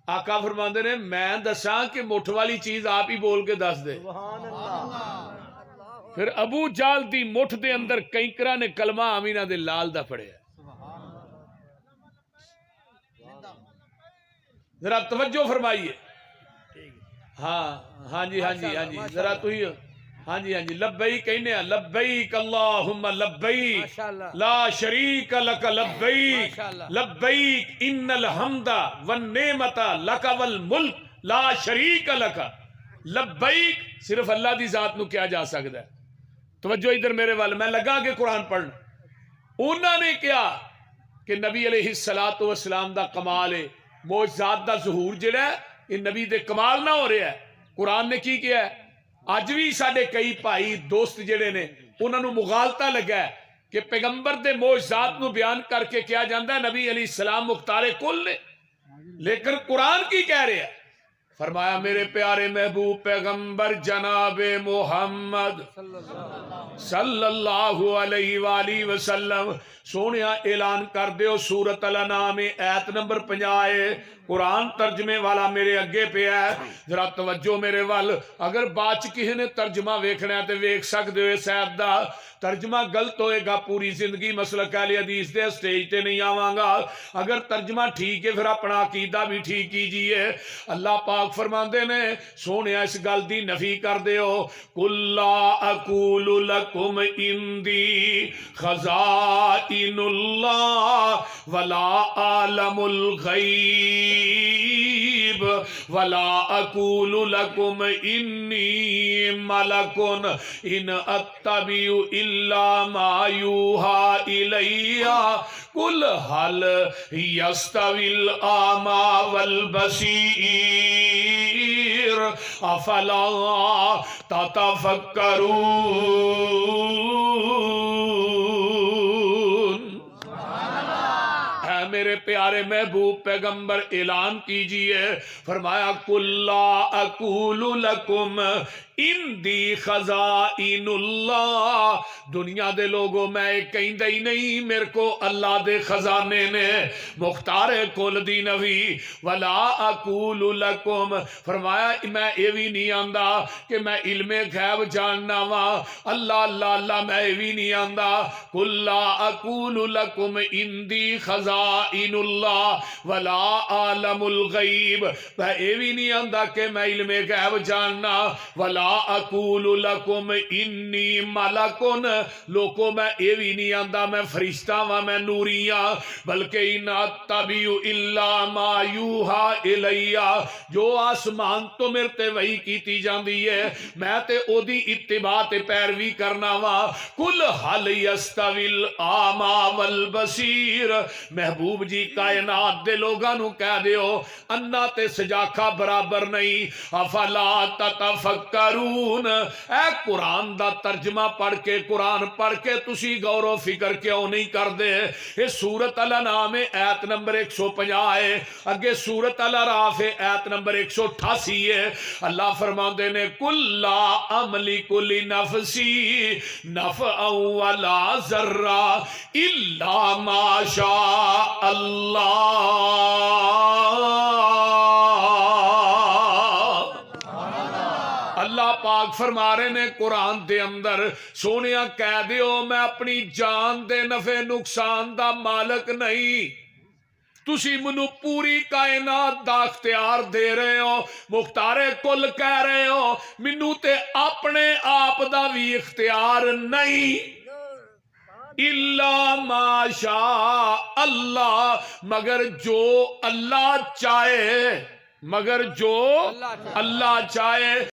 آقا فرماندے نے میں دساں کہ مٹھ والی چیز آپ ہی بول کے دس دے. پھر ابو جال دی مٹھ دے اندر کینکرا نے کلمہ آمینہ دے لال دا پڑھیا. ذرا توجہ فرمائیے. ہاں جی ذرا تو ہی ہاں جی لبیک کہنے ہیں لبیک اللہم لبیک لا شریک لک لبیک لبیک ان الحمد والنعمت لک والملک لا شریک لک. لبیک صرف اللہ دی ذات نو کیا جا سکتا ہے. توجہ ادھر میرے وال میں لگا کہ قرآن پڑھنا. انہوں نے کیا کہ نبی علیہ السلام دا کمال ہے, معجزات دا ظہور جڑا ہے یہ نبی دے کمال نہ ہو رہا ہے. قرآن نے کی کیا ہے؟ اج بھی ساڈے کئی بھائی دوست جڑے نے انہاں نو مغالطہ لگا ہے کہ پیغمبر دے معجزات نو بیان کر کے کیا جاندا ہے نبی علیہ السلام مختار کل نے. لیکن قرآن کی کہہ رہے ہیں؟ فرمایا میرے پیارے محبوب پیغمبر جناب محمد صلی اللہ علیہ وآلہ وسلم سونیا اعلان کر دیو سورۃ الانعام ایت نمبر 50 قرآن ترجمے والا میرے اگے پہ ہے. ذرا توجہ میرے وال. اگر باچ کسی نے ترجمہ ویکھنا ہے تے ویکھ سکدے ہو. صاحب دا ترجمہ غلط ہوئے گا پوری زندگی مسلک اہل حدیث دے سٹیج تے نہیں آواں گا. اگر ترجمہ ٹھیک ہے پھر اپنا عقیدہ بھی ٹھیک کیجئے. اللہ پاک فرماندے نے سونے اس گل دی نفی کر دیو قل لا اقول لکم اندی خزائن اللہ ولا عالم الغیب ولا اقول لکم انی ملک ان اتبع الا ما یوحى الی قل هل یستوی الاعمی والبصیر افلا تتفکرون. اے میرے پیارے محبوب پیغمبر اعلان کیجئے. فرمایا قل لا اقول لکم اندی خزائن اللہ. دنیا دے لوگوں میں کہندے ہی نہیں میرے کو اللہ دے خزانے نے. مختار کل دی نبی ولا اقول لکم فرمایا میں یہ بھی نہیں آندا کہ میں علم غیب جاننا وا. اللہ میں یہ بھی نہیں آندا. قل لا اقول لکم اندی خزائن اللہ ولا عالم الغیب. میں یہ بھی نہیں آندا کہ میں علم غیب جاننا. ولا اقول لکم انی ملکن لوکو میں یہ بھی نہیں آندا میں فرشتہ وا میں نوری ہاں. بلکہ ان اتبع الا ما یوحى الی جو آسمان تو میرے تے وحی کیتی جاندی ہے میں تے او دی اتباع تے پیروی کرنا وا. قل هل یستوی الاعمی والبصیر. محبوب جی کائنات دے لوگاں نو کہہ دیو انا تے سجاکھا برابر نہیں. افلا تتفکرون. اے قرآن دا ترجمہ پڑھ کے قرآن پڑھ کے تسی غور و فکر کیوں نہیں کر دے. یہ سورۃ الانعام ایت نمبر 150 ہے. اگے سورۃ الاعراف ایت نمبر 188 ہے. اللہ فرماندے نے قل لا املک لنفسی نفعا ولا ضرا الا ما شاء اللہ. اللہ پاک فرما رہے نے قرآن دے اندر سونیا کہہ دیو میں اپنی جان دے نفع نقصان دا مالک نہیں. تسی منو پوری کائنات دا اختیار دے رہے ہو. مختار کل کہہ رہے ہو منو تے اپنے آپ دا بھی اختیار نہیں. الا ما شاء اللہ مگر جو اللہ چاہے. مگر جو اللہ چاہے.